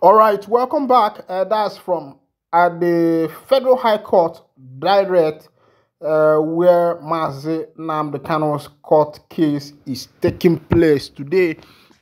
All right, welcome back. That's from the Federal High Court direct, where Nnamdi Kanu's court case is taking place today,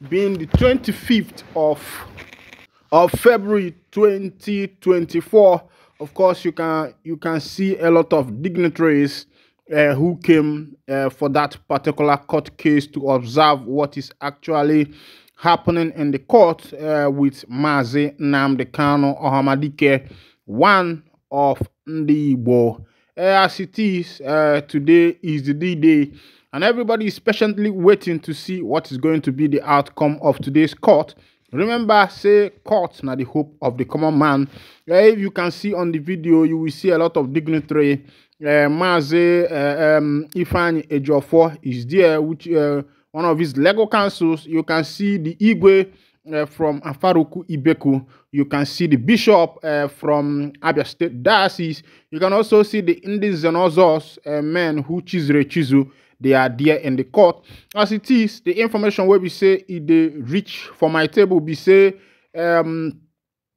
being the 25th of February 2024. Of course, you can see a lot of dignitaries who came for that particular court case to observe what is actually happening in the court with Nnamdi Kanu Ohamadike, one of Ndigbo. As it is, today is the D-Day, and everybody is patiently waiting to see what is going to be the outcome of today's court. Remember, say court na the hope of the common man. If you can see on the video, you will see a lot of dignitary. Ifeanyi Ejiofor is there, which one of his legal counsels. You can see the Igwe from Afaruku Ibeku. You can see the bishop from Abia State Diocese. You can also see the Indigenous men who Chizu. They are there in the court. As it is, the information where we say it they reach for my table, we say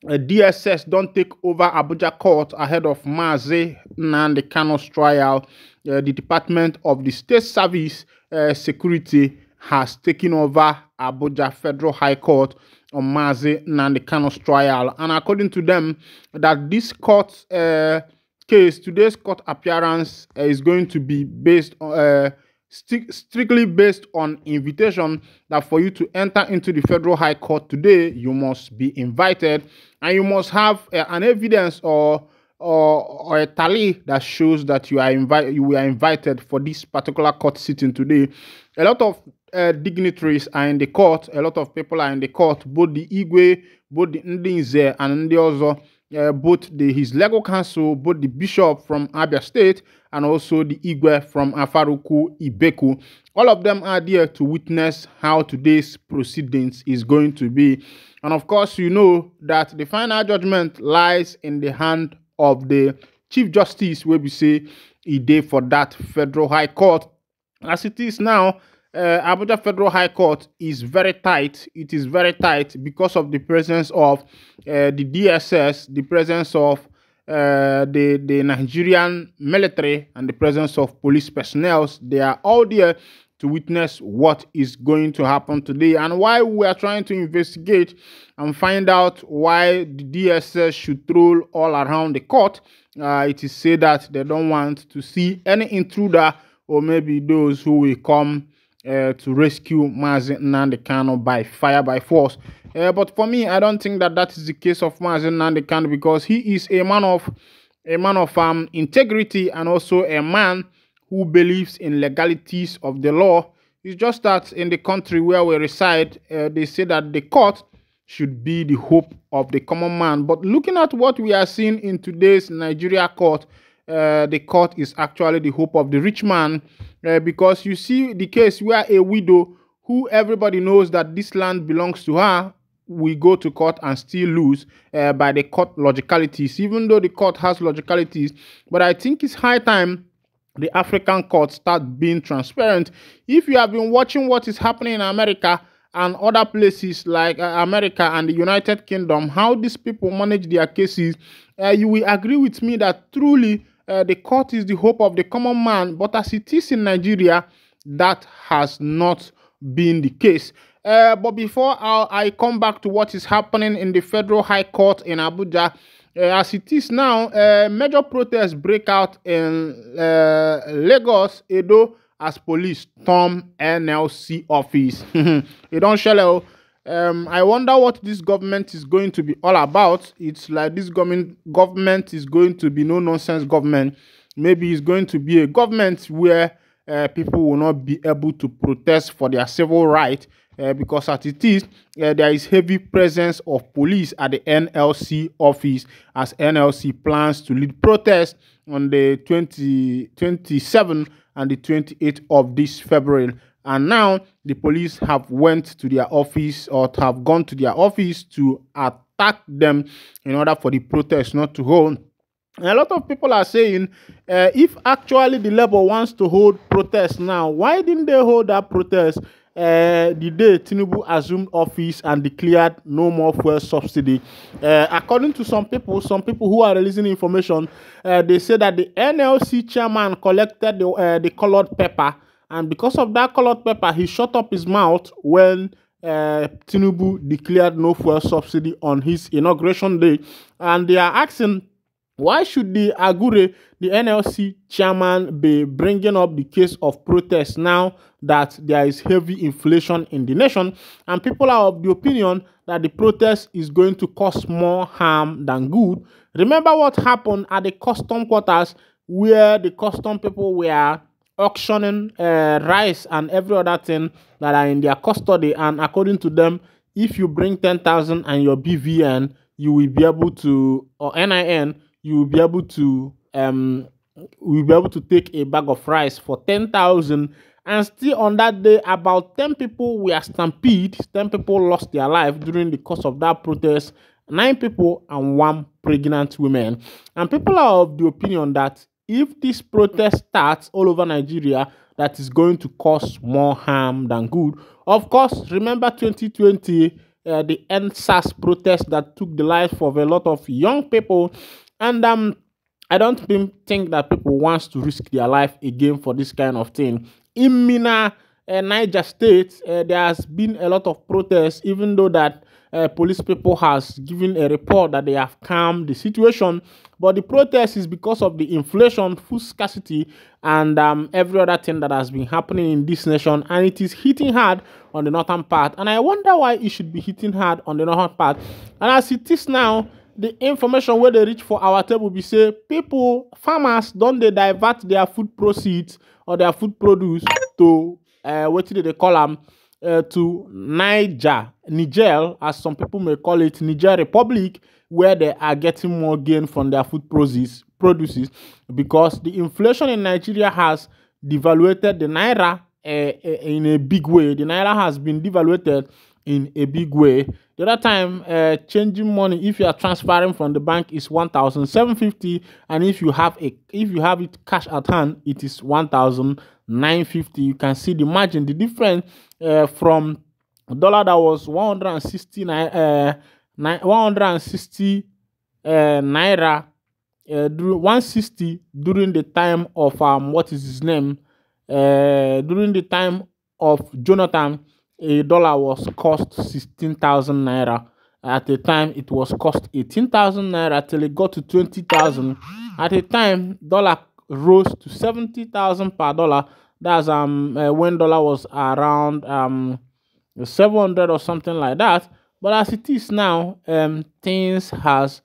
DSS don't take over Abuja court ahead of Nnamdi Kanu's trial. The Department of the State Service Security has taken over Abuja Federal High Court on Nnamdi Kanu's trial, and according to them, that this court case, today's court appearance is going to be based on strictly based on invitation. That for you to enter into the Federal High Court today, you must be invited, and you must have an evidence or a tally that shows that you were invited for this particular court sitting today. A lot of dignitaries are in the court. A lot of people are in the court. Both the Igwe, both the Ndinze, and the other, both his legal counsel, both the bishop from Abia State, and also the Igwe from Afaruku Ibeku. All of them are there to witness how today's proceedings is going to be. And of course, you know that the final judgment lies in the hand of the Chief Justice, where we say he did for that Federal High Court. As it is now, Abuja Federal High Court is very tight. It is very tight because of the presence of the DSS, the presence of the Nigerian military, and the presence of police personnel. They are all there to witness what is going to happen today. And why we are trying to investigate and find out why the DSS should troll all around the court, it is said that they don't want to see any intruder or maybe those who will come to rescue Mazi Nnamdi Kanu by fire, by force. But for me, I don't think that that is the case of Mazi Nnamdi Kanu, because he is a man of integrity and also a man who believes in legalities of the law. It's just that in the country where we reside, they say that the court should be the hope of the common man. But looking at what we are seeing in today's Nigeria court, the court is actually the hope of the rich man, because you see the case where a widow who everybody knows that this land belongs to her, we go to court and still lose by the court logicalities, even though the court has logicalities. But I think it's high time the African courts start being transparent. If you have been watching what is happening in America and other places like America and the United Kingdom, how these people manage their cases, you will agree with me that truly the court is the hope of the common man. But as it is in Nigeria, that has not been the case. But before I come back to what is happening in the Federal High Court in Abuja, as it is now, major protests break out in Lagos, Edo, as police storm NLC office. You don't shell. I wonder what this government is going to be all about. It's like this government is going to be no nonsense government. Maybe it's going to be a government where people will not be able to protest for their civil right, because as it is, there is heavy presence of police at the NLC office, as NLC plans to lead protests on the 27th and the 28th of this February. And now the police have went to their office, or have gone to their office to attack them in order for the protest not to hold. And a lot of people are saying, if actually the Labour wants to hold protests now, why didn't they hold that protest the day Tinubu assumed office and declared no more fuel subsidy? According to some people who are releasing information, they say that the NLC chairman collected the colored pepper, and because of that colored pepper, he shut up his mouth when Tinubu declared no fuel subsidy on his inauguration day. And they are asking, why should the Agure, the NLC chairman, be bringing up the case of protest now that there is heavy inflation in the nation? And people are of the opinion that the protest is going to cause more harm than good. Remember what happened at the custom quarters, where the custom people were auctioning rice and every other thing that are in their custody. And according to them, if you bring 10,000 and your BVN, you will be able to, or NIN, you will be able to take a bag of rice for 10,000. And still on that day, about 10 people were stampeded. 10 people lost their life during the course of that protest. 9 people and 1 pregnant woman. And people are of the opinion that if this protest starts all over Nigeria, that is going to cause more harm than good. Of course, remember 2020, the NSAS protest that took the life of a lot of young people. And I don't think that people want to risk their life again for this kind of thing. In Mina, Niger State, there has been a lot of protests, even though that police people has given a report that they have calmed the situation. But the protest is because of the inflation, food scarcity, and every other thing that has been happening in this nation. And it is hitting hard on the northern part. And I wonder why it should be hitting hard on the northern part. And as it is now, the information where they reach for our table be say people, farmers, don't they divert their food proceeds or their food produce to what do they call them, to Niger, as some people may call it, Niger Republic, where they are getting more gain from their food produces, because the inflation in Nigeria has devaluated the naira in a big way. The naira has been devaluated in a big way. The other time, changing money, if you are transferring from the bank, is 1,750, and if you have it cash at hand, it is 1,950. You can see the margin, the difference from a dollar that was 160 naira, 160 during the time of what is his name, During the time of Jonathan, a dollar was cost 16,000 naira. At the time, it was cost 18,000 naira till it got to 20,000. At the time, dollar rose to 70,000 per dollar. That's when dollar was around 700 or something like that. But as it is now, things has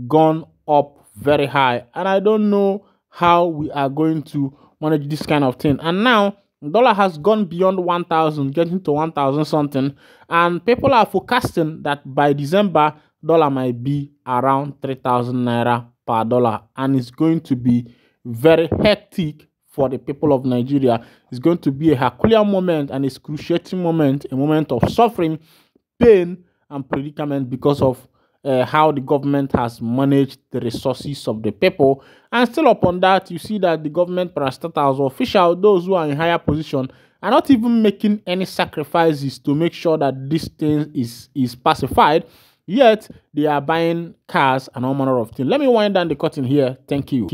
gone up very high, and I don't know how we are going to manage this kind of thing. And now dollar has gone beyond 1,000, getting to 1,000 something, and people are forecasting that by December dollar might be around 3,000 naira per dollar, and it's going to be very hectic for the people of Nigeria. It's going to be a Herculean moment and excruciating moment, a moment of suffering, pain, and predicament because of how the government has managed the resources of the people. And still upon that, you see that the government parastatals, officials, those who are in higher position, are not even making any sacrifices to make sure that this thing is pacified. Yet they are buying cars and all manner of things. Let me wind down the curtain here. Thank you.